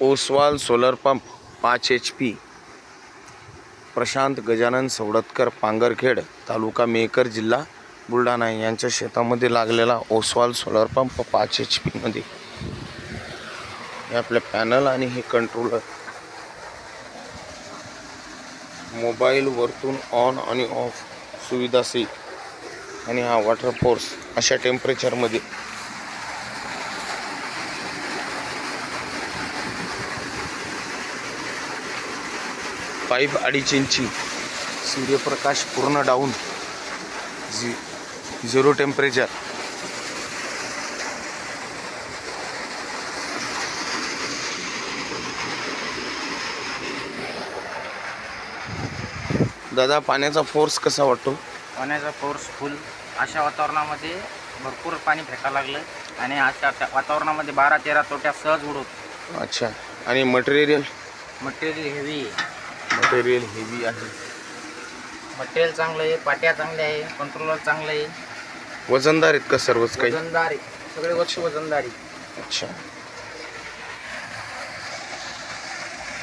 Oswal solar pump 5 HP, Prashant Gajanan Savadatkar, Pangarkhed, taluka Mehkar, जिल्हा बुलढाणा यांच्या शेतामध्ये लागलेला ओसवाल सोलर पंप 5 HP मध्ये हे आपले पॅनल आणि हे कंट्रोलर मोबाईल वरतून ऑन आणि ऑफ सुविधा सी आणि हा वॉटर फोर्स अशा टेम्परेचर मध्ये पाईप 2.5 इंची, सूर्यप्रकाश पूर्ण डाऊन, 0 टेम्परेचर. दादा पाण्याचा फोर्स कसा वाटतो? पाण्याचा फोर्स फुल. अशा वातावरणामध्ये भरपूर पाणी फेकायला लागलं आणि अशा वातावरणामध्ये 12-13 तोट्या सहज उडवतो. अच्छा. आणि मटेरियल हेवी आहे. मटेरियल चांगलं आहे, पाट्या चांगल्या आहे, कंट्रोलर चांगलं आहे. वजनदार आहेत का सर्वच काही? वजनदार आहे, सगळे वस्तू वजनदार आहे. अच्छा.